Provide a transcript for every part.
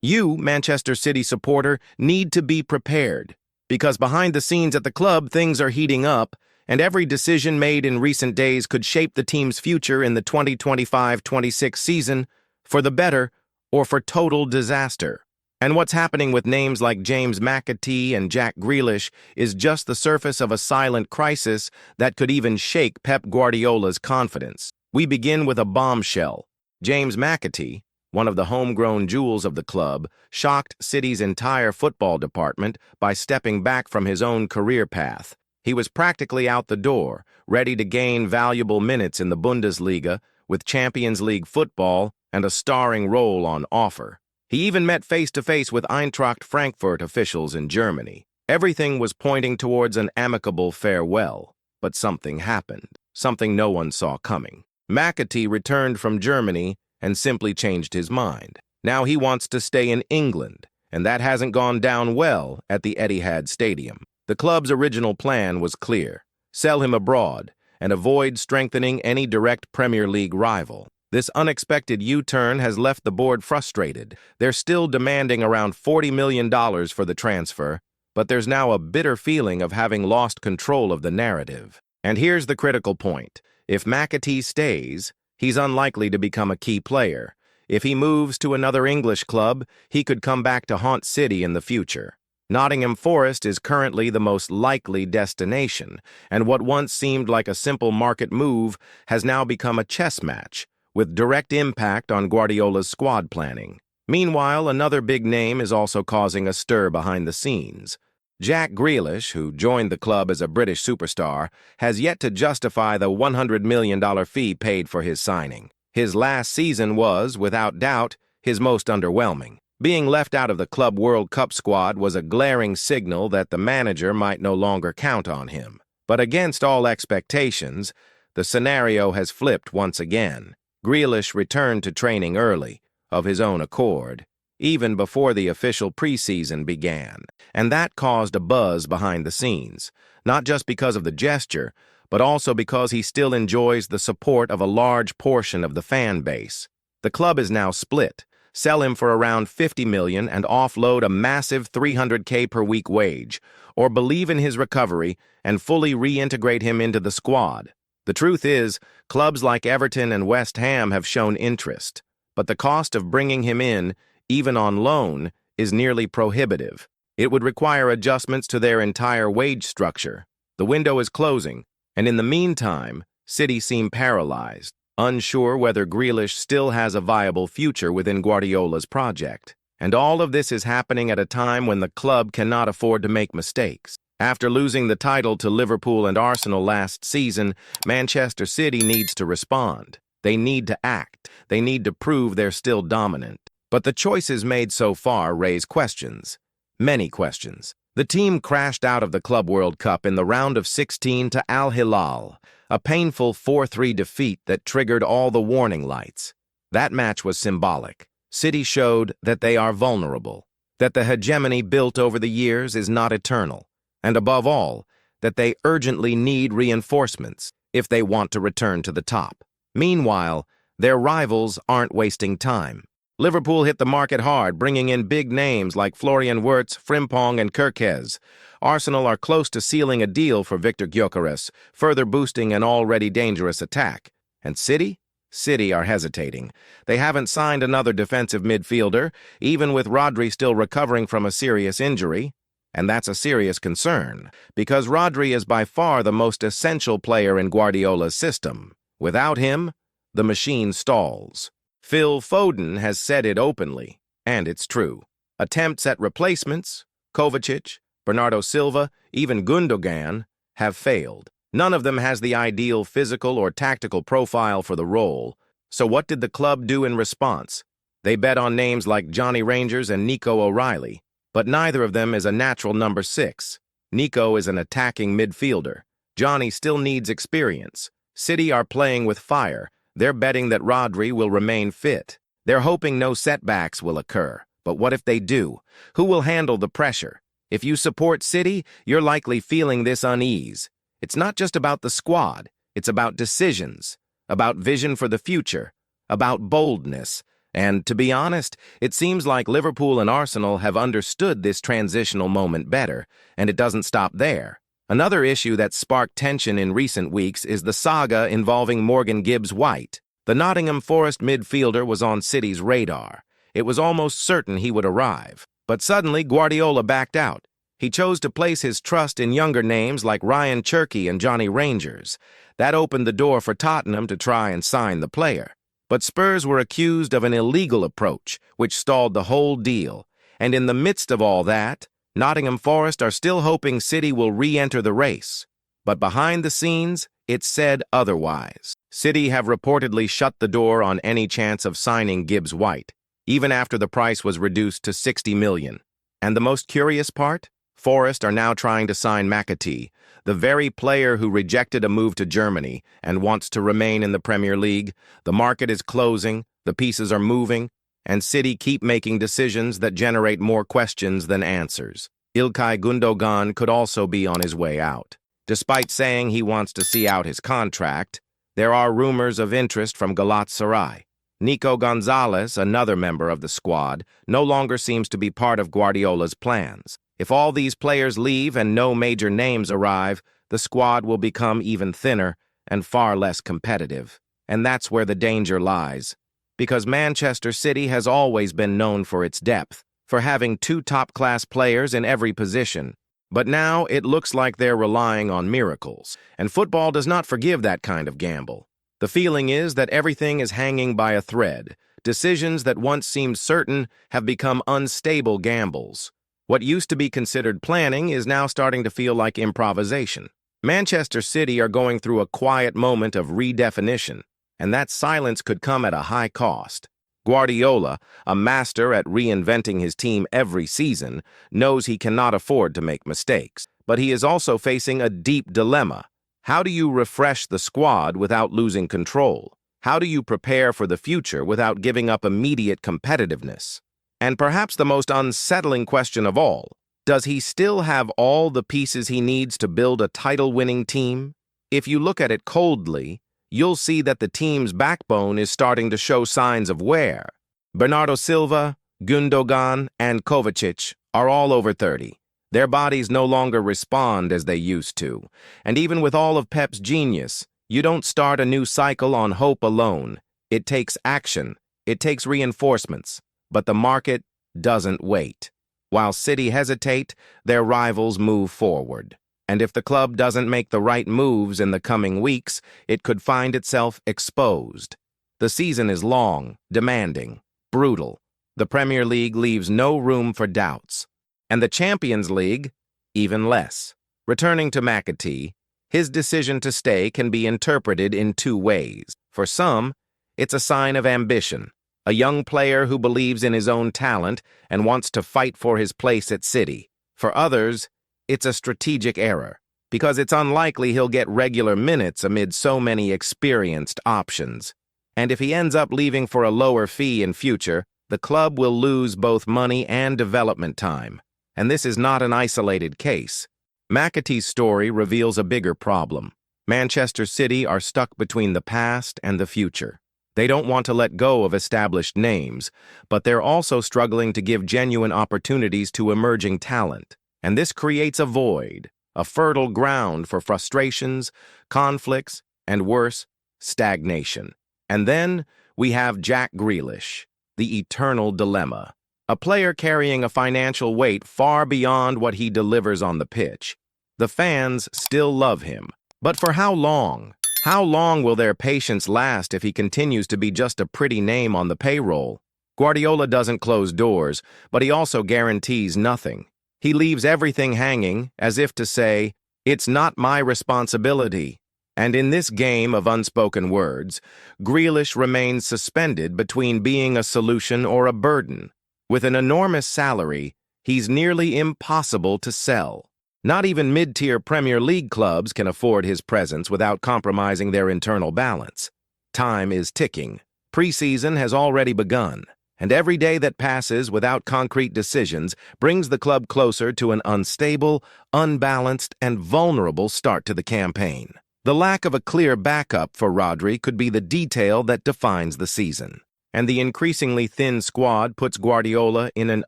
You, Manchester City supporter, need to be prepared, because behind the scenes at the club, things are heating up, and every decision made in recent days could shape the team's future in the 2025-26 season for the better or for total disaster. And what's happening with names like James McAtee and Jack Grealish is just the surface of a silent crisis that could even shake Pep Guardiola's confidence. We begin with a bombshell. James McAtee, one of the homegrown jewels of the club, shocked City's entire football department by stepping back from his own career path. He was practically out the door, ready to gain valuable minutes in the Bundesliga, with Champions League football and a starring role on offer. He even met face-to-face with Eintracht Frankfurt officials in Germany. Everything was pointing towards an amicable farewell, but something happened, something no one saw coming. McAtee returned from Germany and simply changed his mind. Now he wants to stay in England, and that hasn't gone down well at the Etihad Stadium. The club's original plan was clear: sell him abroad and avoid strengthening any direct Premier League rival. This unexpected U-turn has left the board frustrated. They're still demanding around $40 million for the transfer, but there's now a bitter feeling of having lost control of the narrative. And here's the critical point. If McAtee stays, he's unlikely to become a key player. If he moves to another English club, he could come back to haunt City in the future. Nottingham Forest is currently the most likely destination, and what once seemed like a simple market move has now become a chess match, with direct impact on Guardiola's squad planning. Meanwhile, another big name is also causing a stir behind the scenes. Jack Grealish, who joined the club as a British superstar, has yet to justify the $100 million fee paid for his signing. His last season was, without doubt, his most underwhelming. Being left out of the Club World Cup squad was a glaring signal that the manager might no longer count on him. But against all expectations, the scenario has flipped once again. Grealish returned to training early, of his own accord, even before the official preseason began, and that caused a buzz behind the scenes, not just because of the gesture, but also because he still enjoys the support of a large portion of the fan base. The club is now split. Sell him for around $50 million and offload a massive $300K per week wage, or believe in his recovery and fully reintegrate him into the squad. The truth is, clubs like Everton and West Ham have shown interest, but the cost of bringing him in, even on loan, is nearly prohibitive. It would require adjustments to their entire wage structure. The window is closing, and in the meantime, City seem paralyzed, unsure whether Grealish still has a viable future within Guardiola's project. And all of this is happening at a time when the club cannot afford to make mistakes. After losing the title to Liverpool and Arsenal last season, Manchester City needs to respond. They need to act. They need to prove they're still dominant. But the choices made so far raise questions. Many questions. The team crashed out of the Club World Cup in the round of 16 to Al Hilal, a painful 4-3 defeat that triggered all the warning lights. That match was symbolic. City showed that they are vulnerable, that the hegemony built over the years is not eternal, and above all, that they urgently need reinforcements if they want to return to the top. Meanwhile, their rivals aren't wasting time. Liverpool hit the market hard, bringing in big names like Florian Wirtz, Frimpong, and Kerkez. Arsenal are close to sealing a deal for Victor Gyökeres, further boosting an already dangerous attack. And City? City are hesitating. They haven't signed another defensive midfielder, even with Rodri still recovering from a serious injury. And that's a serious concern, because Rodri is by far the most essential player in Guardiola's system. Without him, the machine stalls. Phil Foden has said it openly, and it's true. Attempts at replacements, Kovacic, Bernardo Silva, even Gundogan, have failed. None of them has the ideal physical or tactical profile for the role. So what did the club do in response? They bet on names like Johnny Rangers and Nico O'Reilly, but neither of them is a natural number 6. Nico is an attacking midfielder. Johnny still needs experience. City are playing with fire. They're betting that Rodri will remain fit. They're hoping no setbacks will occur. But what if they do? Who will handle the pressure? If you support City, you're likely feeling this unease. It's not just about the squad. It's about decisions, about vision for the future, about boldness, And to be honest, it seems like Liverpool and Arsenal have understood this transitional moment better, and it doesn't stop there. Another issue that sparked tension in recent weeks is the saga involving Morgan Gibbs-White. The Nottingham Forest midfielder was on City's radar. It was almost certain he would arrive. But suddenly, Guardiola backed out. He chose to place his trust in younger names like Ryan Cherky and Johnny Rangers. That opened the door for Tottenham to try and sign the player. But Spurs were accused of an illegal approach, which stalled the whole deal. And in the midst of all that, Nottingham Forest are still hoping City will re-enter the race. But behind the scenes, it's said otherwise. City have reportedly shut the door on any chance of signing Gibbs-White, even after the price was reduced to $60 million. And the most curious part? Forest are now trying to sign McAtee, the very player who rejected a move to Germany and wants to remain in the Premier League. The market is closing, the pieces are moving, and City keep making decisions that generate more questions than answers. İlkay Gündoğan could also be on his way out. Despite saying he wants to see out his contract, there are rumors of interest from Galatasaray. Nico Gonzalez, another member of the squad, no longer seems to be part of Guardiola's plans. If all these players leave and no major names arrive, the squad will become even thinner and far less competitive. And that's where the danger lies. Because Manchester City has always been known for its depth, for having two top-class players in every position. But now it looks like they're relying on miracles, and football does not forgive that kind of gamble. The feeling is that everything is hanging by a thread. Decisions that once seemed certain have become unstable gambles. What used to be considered planning is now starting to feel like improvisation. Manchester City are going through a quiet moment of redefinition, and that silence could come at a high cost. Guardiola, a master at reinventing his team every season, knows he cannot afford to make mistakes. But he is also facing a deep dilemma. How do you refresh the squad without losing control? How do you prepare for the future without giving up immediate competitiveness? And perhaps the most unsettling question of all, does he still have all the pieces he needs to build a title-winning team? If you look at it coldly, you'll see that the team's backbone is starting to show signs of wear. Bernardo Silva, Gündoğan, and Kovacic are all over 30. Their bodies no longer respond as they used to. And even with all of Pep's genius, you don't start a new cycle on hope alone. It takes action. It takes reinforcements. But the market doesn't wait. While City hesitate, their rivals move forward. And if the club doesn't make the right moves in the coming weeks, it could find itself exposed. The season is long, demanding, brutal. The Premier League leaves no room for doubts. And the Champions League, even less. Returning to McAtee, his decision to stay can be interpreted in two ways. For some, it's a sign of ambition. A young player who believes in his own talent and wants to fight for his place at City. For others, it's a strategic error, because it's unlikely he'll get regular minutes amid so many experienced options. And if he ends up leaving for a lower fee in future, the club will lose both money and development time. And this is not an isolated case. McAtee's story reveals a bigger problem. Manchester City are stuck between the past and the future. They don't want to let go of established names, but they're also struggling to give genuine opportunities to emerging talent. And this creates a void, a fertile ground for frustrations, conflicts, and worse, stagnation. And then we have Jack Grealish, the eternal dilemma. A player carrying a financial weight far beyond what he delivers on the pitch. The fans still love him. But for how long? How long will their patience last if he continues to be just a pretty name on the payroll? Guardiola doesn't close doors, but he also guarantees nothing. He leaves everything hanging, as if to say, "It's not my responsibility." And in this game of unspoken words, Grealish remains suspended between being a solution or a burden. With an enormous salary, he's nearly impossible to sell. Not even mid-tier Premier League clubs can afford his presence without compromising their internal balance. Time is ticking. Preseason has already begun, and every day that passes without concrete decisions brings the club closer to an unstable, unbalanced, and vulnerable start to the campaign. The lack of a clear backup for Rodri could be the detail that defines the season. And the increasingly thin squad puts Guardiola in an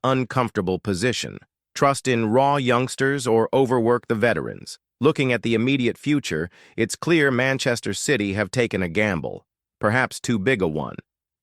uncomfortable position. Trust in raw youngsters or overwork the veterans. Looking at the immediate future, it's clear Manchester City have taken a gamble, perhaps too big a one.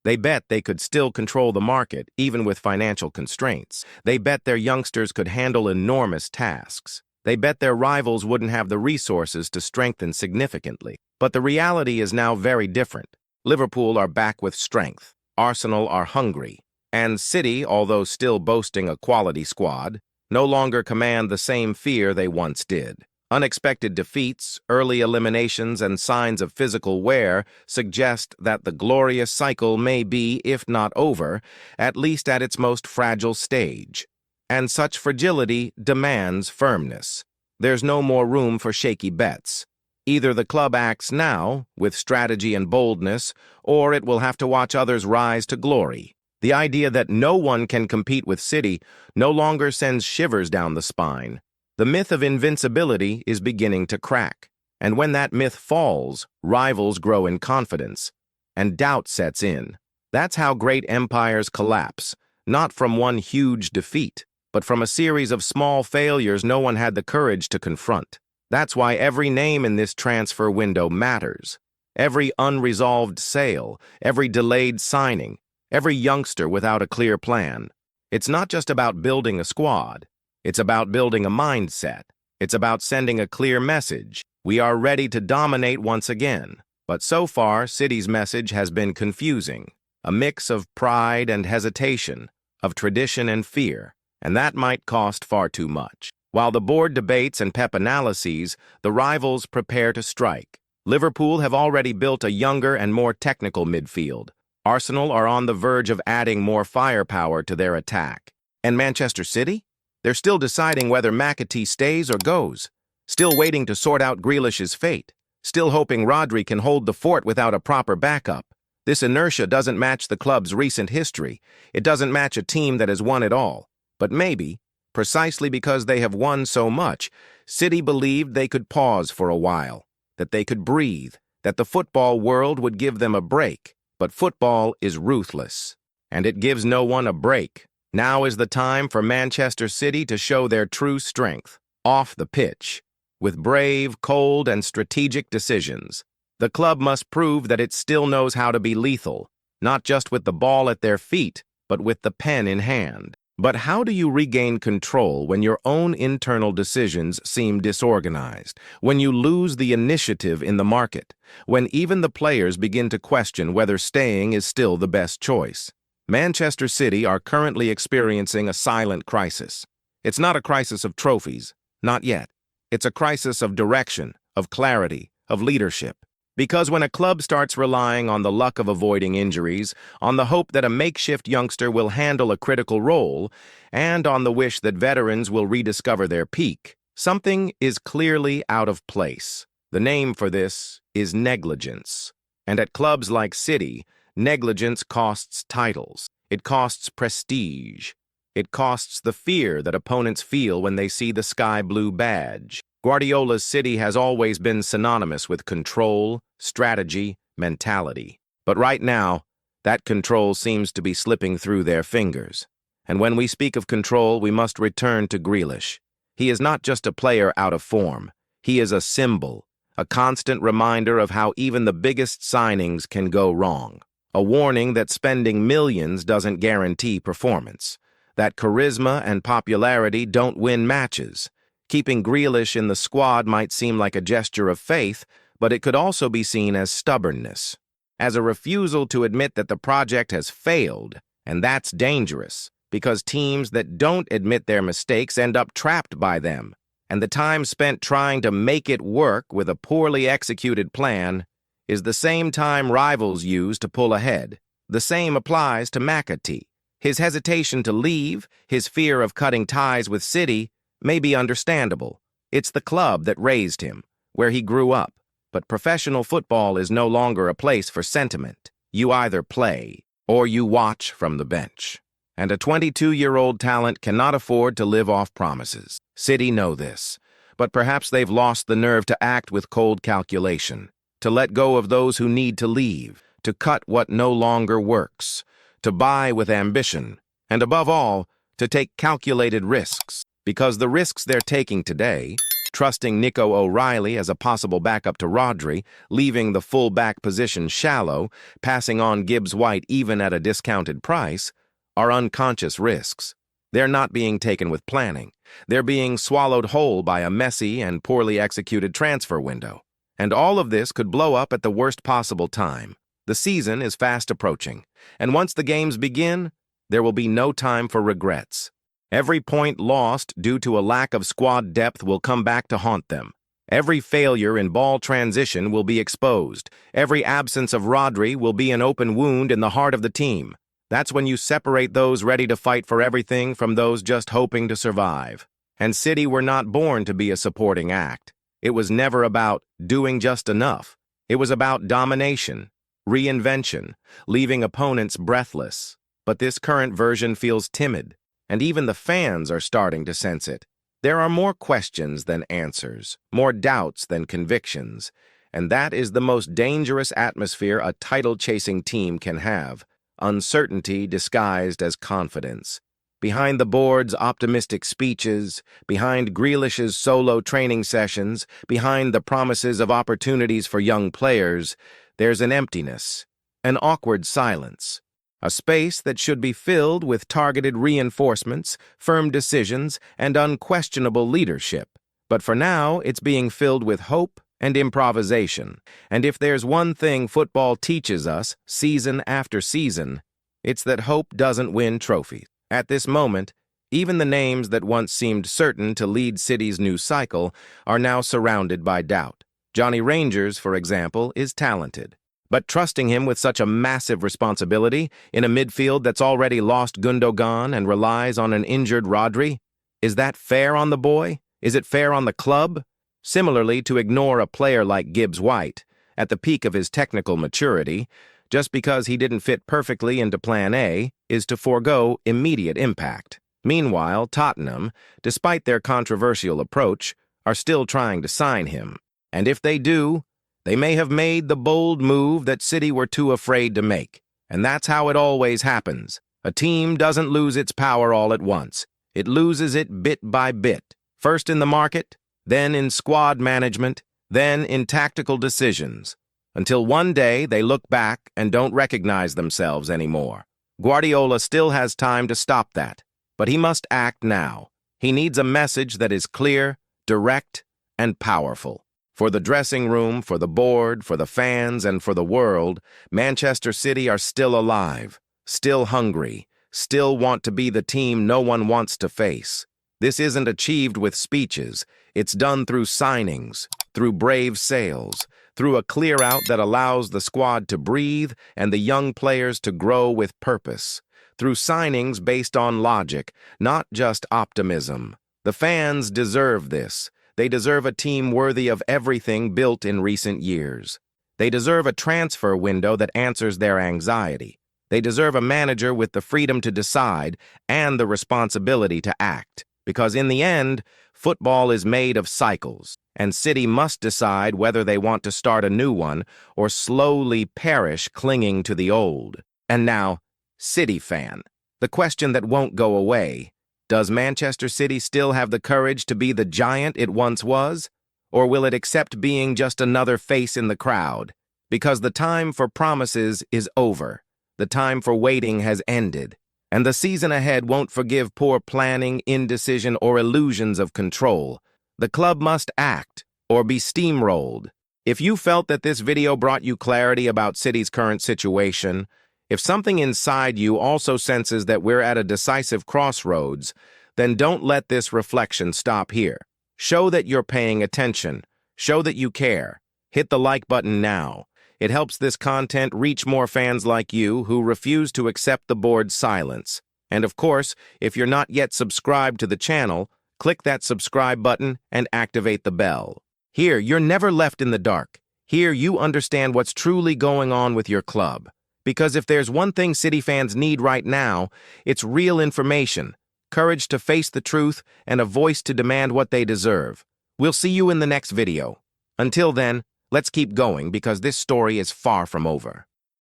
They bet they could still control the market, even with financial constraints. They bet their youngsters could handle enormous tasks. They bet their rivals wouldn't have the resources to strengthen significantly. But the reality is now very different. Liverpool are back with strength. Arsenal are hungry. And City, although still boasting a quality squad, no longer command the same fear they once did. Unexpected defeats, early eliminations, and signs of physical wear suggest that the glorious cycle may be, if not over, at least at its most fragile stage. And such fragility demands firmness. There's no more room for shaky bets. Either the club acts now, with strategy and boldness, or it will have to watch others rise to glory. The idea that no one can compete with City no longer sends shivers down the spine. The myth of invincibility is beginning to crack, and when that myth falls, rivals grow in confidence, and doubt sets in. That's how great empires collapse, not from one huge defeat, but from a series of small failures no one had the courage to confront. That's why every name in this transfer window matters. Every unresolved sale, every delayed signing, every youngster without a clear plan. It's not just about building a squad. It's about building a mindset. It's about sending a clear message. We are ready to dominate once again. But so far, City's message has been confusing. A mix of pride and hesitation, of tradition and fear. And that might cost far too much. While the board debates and Pep analyses, the rivals prepare to strike. Liverpool have already built a younger and more technical midfield. Arsenal are on the verge of adding more firepower to their attack. And Manchester City? They're still deciding whether McAtee stays or goes. Still waiting to sort out Grealish's fate. Still hoping Rodri can hold the fort without a proper backup. This inertia doesn't match the club's recent history. It doesn't match a team that has won it all. But maybe, precisely because they have won so much, City believed they could pause for a while, that they could breathe, that the football world would give them a break. But football is ruthless, and it gives no one a break. Now is the time for Manchester City to show their true strength, off the pitch, with brave, cold, and strategic decisions. The club must prove that it still knows how to be lethal, not just with the ball at their feet, but with the pen in hand. But how do you regain control when your own internal decisions seem disorganized, when you lose the initiative in the market, when even the players begin to question whether staying is still the best choice? Manchester City are currently experiencing a silent crisis. It's not a crisis of trophies, not yet. It's a crisis of direction, of clarity, of leadership. Because when a club starts relying on the luck of avoiding injuries, on the hope that a makeshift youngster will handle a critical role, and on the wish that veterans will rediscover their peak, something is clearly out of place. The name for this is negligence. And at clubs like City, negligence costs titles. It costs prestige. It costs the fear that opponents feel when they see the sky blue badge. Guardiola's City has always been synonymous with control, strategy, mentality. But right now, that control seems to be slipping through their fingers. And when we speak of control, we must return to Grealish. He is not just a player out of form. He is a symbol, a constant reminder of how even the biggest signings can go wrong. A warning that spending millions doesn't guarantee performance. That charisma and popularity don't win matches. Keeping Grealish in the squad might seem like a gesture of faith, but it could also be seen as stubbornness, as a refusal to admit that the project has failed, and that's dangerous, because teams that don't admit their mistakes end up trapped by them, and the time spent trying to make it work with a poorly executed plan is the same time rivals use to pull ahead. The same applies to McAtee. His hesitation to leave, his fear of cutting ties with City, may be understandable. It's the club that raised him, where he grew up. But professional football is no longer a place for sentiment. You either play, or you watch from the bench. And a 22-year-old talent cannot afford to live off promises. City know this, but perhaps they've lost the nerve to act with cold calculation, to let go of those who need to leave, to cut what no longer works. to buy with ambition, and above all, to take calculated risks. Because the risks they're taking today, trusting Nico O'Reilly as a possible backup to Rodri, leaving the full-back position shallow, passing on Gibbs-White even at a discounted price, are unconscious risks. They're not being taken with planning. They're being swallowed whole by a messy and poorly executed transfer window. And all of this could blow up at the worst possible time. The season is fast approaching, and once the games begin, there will be no time for regrets. Every point lost due to a lack of squad depth will come back to haunt them. Every failure in ball transition will be exposed. Every absence of Rodri will be an open wound in the heart of the team. That's when you separate those ready to fight for everything from those just hoping to survive. And City were not born to be a supporting act. It was never about doing just enough. It was about domination, reinvention, leaving opponents breathless. But this current version feels timid. And even the fans are starting to sense it. There are more questions than answers, more doubts than convictions, and that is the most dangerous atmosphere a title-chasing team can have, uncertainty disguised as confidence. Behind the board's optimistic speeches, behind Grealish's solo training sessions, behind the promises of opportunities for young players, there's an emptiness, an awkward silence. A space that should be filled with targeted reinforcements, firm decisions, and unquestionable leadership. But for now, it's being filled with hope and improvisation. And if there's one thing football teaches us, season after season, it's that hope doesn't win trophies. At this moment, even the names that once seemed certain to lead City's new cycle are now surrounded by doubt. Johnny Rangers, for example, is talented. But trusting him with such a massive responsibility in a midfield that's already lost Gundogan and relies on an injured Rodri? Is that fair on the boy? Is it fair on the club? Similarly, to ignore a player like Gibbs-White, at the peak of his technical maturity, just because he didn't fit perfectly into Plan A, is to forego immediate impact. Meanwhile, Tottenham, despite their controversial approach, are still trying to sign him. And if they do, they may have made the bold move that City were too afraid to make. And that's how it always happens. A team doesn't lose its power all at once. It loses it bit by bit. First in the market, then in squad management, then in tactical decisions. Until one day they look back and don't recognize themselves anymore. Guardiola still has time to stop that. But he must act now. He needs a message that is clear, direct, and powerful. For the dressing room, for the board, for the fans, and for the world, Manchester City are still alive, still hungry, still want to be the team no one wants to face. This isn't achieved with speeches. It's done through signings, through brave sales, through a clear-out that allows the squad to breathe and the young players to grow with purpose, through signings based on logic, not just optimism. The fans deserve this. They deserve a team worthy of everything built in recent years. They deserve a transfer window that answers their anxiety. They deserve a manager with the freedom to decide and the responsibility to act. Because in the end, football is made of cycles, and City must decide whether they want to start a new one or slowly perish clinging to the old. And now, City fan, the question that won't go away: does Manchester City still have the courage to be the giant it once was? Or will it accept being just another face in the crowd? Because the time for promises is over. The time for waiting has ended. And the season ahead won't forgive poor planning, indecision, or illusions of control. The club must act, or be steamrolled. If you felt that this video brought you clarity about City's current situation, if something inside you also senses that we're at a decisive crossroads, then don't let this reflection stop here. Show that you're paying attention. Show that you care. Hit the like button now. It helps this content reach more fans like you who refuse to accept the board's silence. And of course, if you're not yet subscribed to the channel, click that subscribe button and activate the bell. Here, you're never left in the dark. Here, you understand what's truly going on with your club. Because if there's one thing City fans need right now, it's real information, courage to face the truth, and a voice to demand what they deserve. We'll see you in the next video. Until then, let's keep going because this story is far from over.